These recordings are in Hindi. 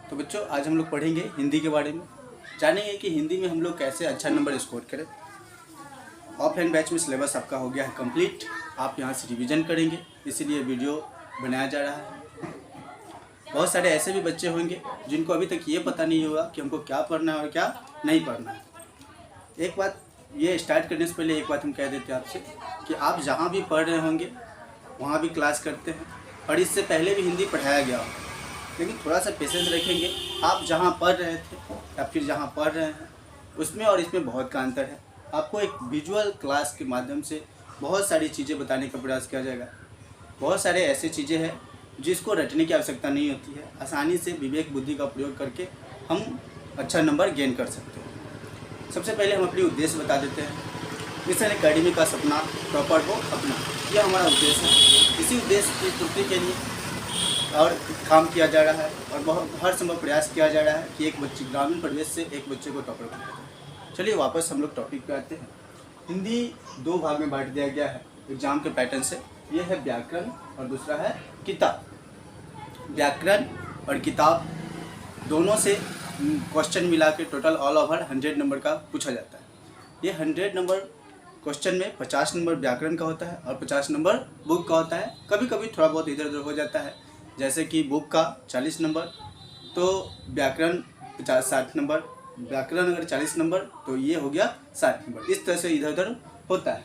तो बच्चों आज हम लोग पढ़ेंगे हिंदी के बारे में, जानेंगे कि हिंदी में हम लोग कैसे अच्छा नंबर स्कोर करें। ऑफलाइन बैच में सिलेबस आपका हो गया है कंप्लीट, आप यहाँ से रिवीजन करेंगे, इसीलिए वीडियो बनाया जा रहा है। बहुत सारे ऐसे भी बच्चे होंगे जिनको अभी तक ये पता नहीं होगा कि हमको क्या पढ़ना है और क्या नहीं पढ़ना है। एक बात ये स्टार्ट करने से पहले एक बात हम कह देते हैं आपसे कि आप जहाँ भी पढ़ रहे होंगे वहाँ भी क्लास करते हैं और इससे पहले भी हिंदी पढ़ाया गया हो, लेकिन थोड़ा सा पेशेंस रखेंगे। आप जहाँ पढ़ रहे थे या फिर जहाँ पढ़ रहे हैं उसमें और इसमें बहुत का अंतर है। आपको एक विजुअल क्लास के माध्यम से बहुत सारी चीज़ें बताने का प्रयास किया जाएगा। बहुत सारे ऐसे चीज़ें हैं जिसको रटने की आवश्यकता नहीं होती है, आसानी से विवेक बुद्धि का प्रयोग करके हम अच्छा नंबर गेन कर सकते हैं। सबसे पहले हम अपनी उद्देश्य बता देते हैं। मिशन एकेडमी का सपना टॉपर हो अपना, यह हमारा उद्देश्य है। इसी उद्देश्य की पूर्ति के लिए और काम किया जा रहा है और बहुत हर संभव प्रयास किया जा रहा है कि एक बच्चे ग्रामीण परिवेश से एक बच्चे को टॉपर बनाया जाए। चलिए वापस हम लोग टॉपिक पे आते हैं। हिंदी दो भाग में बांट दिया गया है एग्जाम के पैटर्न से। ये है व्याकरण और दूसरा है किताब। व्याकरण और किताब दोनों से क्वेश्चन मिला के टोटल ऑल ओवर 100 नंबर का पूछा जाता है। ये 100 नंबर क्वेश्चन में 50 नंबर व्याकरण का होता है और 50 नंबर बुक का होता है। कभी कभी थोड़ा बहुत इधर उधर हो जाता है, जैसे कि बुक का 40 नंबर तो व्याकरण 60 नंबर, व्याकरण अगर 40 नंबर तो ये हो गया 60 नंबर। इस तरह से इधर उधर होता है।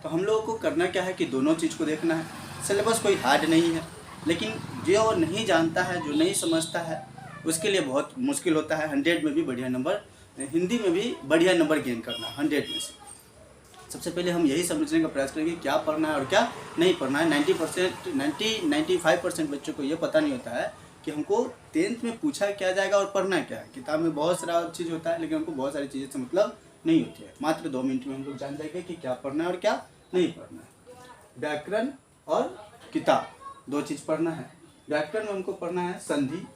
तो हम लोगों को करना क्या है कि दोनों चीज़ को देखना है। सिलेबस कोई हार्ड नहीं है, लेकिन जो नहीं जानता है, जो नहीं समझता है, उसके लिए बहुत मुश्किल होता है 100 में भी बढ़िया नंबर, हिंदी में भी बढ़िया नंबर गेन करना 100 में से। सबसे पहले हम यही समझने का प्रयास करेंगे क्या पढ़ना है और क्या नहीं पढ़ना है। 95% बच्चों को ये पता नहीं होता है कि हमको 10th में पूछा क्या जाएगा और पढ़ना क्या है। किताब में बहुत सारा चीज़ होता है, लेकिन हमको बहुत सारी चीज़ें से मतलब नहीं होती है। मात्र 2 मिनट में हम लोग जान जाएंगे कि क्या पढ़ना है और क्या नहीं पढ़ना है। व्याकरण और किताब दो चीज़ पढ़ना है। व्याकरण में हमको पढ़ना है संधि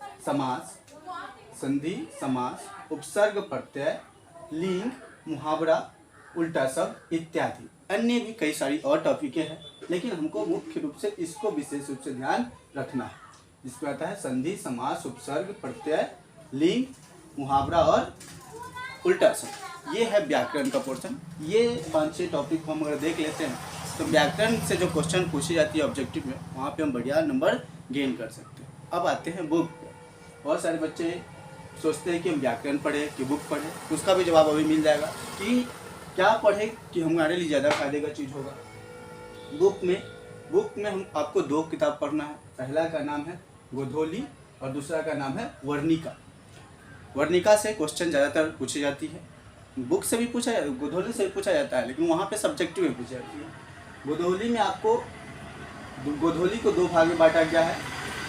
समास, उपसर्ग प्रत्यय, लिंग, मुहावरा, उल्टा शब्द इत्यादि। अन्य भी कई सारी और टॉपिकें हैं, लेकिन हमको मुख्य रूप से इसको विशेष रूप से ध्यान रखना है। जिसमें आता है संधि, समास, उपसर्ग, प्रत्यय, लिंग, मुहावरा और उल्टा शब्द। ये है व्याकरण का पोर्शन। ये 5-6 टॉपिक को हम अगर देख लेते हैं तो व्याकरण से जो क्वेश्चन पूछी जाती है ऑब्जेक्टिव में, वहाँ पे हम बढ़िया नंबर गेन कर सकते हैं। अब आते हैं बुक पे। बहुत सारे बच्चे सोचते हैं कि हम व्याकरण पढ़ें कि बुक पढ़ें, उसका भी जवाब अभी मिल जाएगा कि क्या पढ़ें कि हमारे लिए ज़्यादा फायदे का चीज़ होगा। बुक में हम आपको 2 किताब पढ़ना है। पहला का नाम है गोधोली और दूसरा का नाम है वर्णिका। वर्णिका से क्वेश्चन ज़्यादातर पूछी जाती है, बुक से भी पूछा, गोधोली से भी पूछा जाता है, लेकिन वहाँ पे सब्जेक्टिव में पूछी जाती है। गोधोली में आपको गोधोली को 2 भाग में बांटा गया है,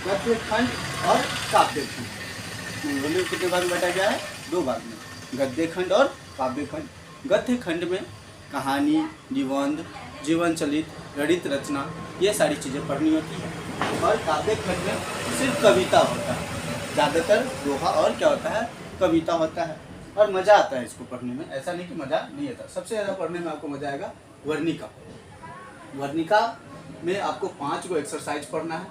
गद्य खंड और काव्य खंड। गोधोली को कितने भाग में बांटा गया है? 2 भाग में, गद्य खंड और काव्य खंड। गद्य खंड में कहानी, निबंध, जीवन चलित, गणित रचना, ये सारी चीज़ें पढ़नी होती है। और काव्य खंड में सिर्फ कविता होता है, ज़्यादातर दोहा और क्या होता है, कविता होता है। और मज़ा आता है इसको पढ़ने में, ऐसा नहीं कि मज़ा नहीं आता। सबसे ज़्यादा पढ़ने में आपको मज़ा आएगा वर्णिका। वर्णिका में आपको 5 गो एक्सरसाइज पढ़ना है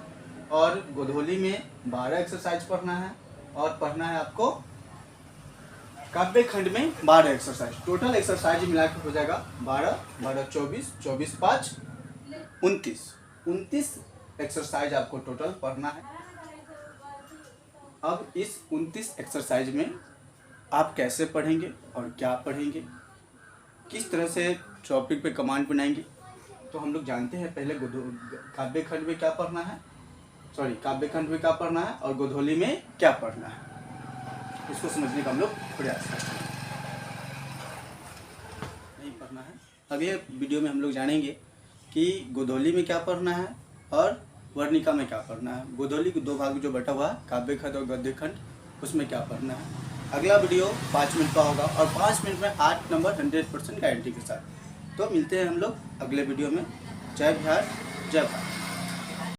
और गोधोली में 12 एक्सरसाइज पढ़ना है और पढ़ना है आपको काव्य खंड में 12 एक्सरसाइज। टोटल एक्सरसाइज मिला के हो जाएगा 12, 24, 24, 5, 29 एक्सरसाइज आपको टोटल पढ़ना है। अब इस 29 एक्सरसाइज में आप कैसे पढ़ेंगे और क्या पढ़ेंगे, किस तरह से टॉपिक पे कमांड बनाएंगे, तो हम लोग जानते हैं। पहले काव्य खंड में क्या पढ़ना है, काव्य खंड में क्या पढ़ना है और गोधोली में क्या पढ़ना है, इसको समझने का हम लोग प्रयास करते हैं। नहीं पढ़ना है। अब ये वीडियो में हम लोग जानेंगे कि गोधोली में क्या पढ़ना है और वर्णिका में क्या पढ़ना है। गोधोली के 2 भाग जो बटा हुआ है, काव्य खंड और गद्य खंड, उसमें क्या पढ़ना है। अगला वीडियो 5 मिनट का होगा और 5 मिनट में 8 नंबर 100% गारंटी के साथ। तो मिलते हैं हम लोग अगले वीडियो में। जय बिहार, जय भारत।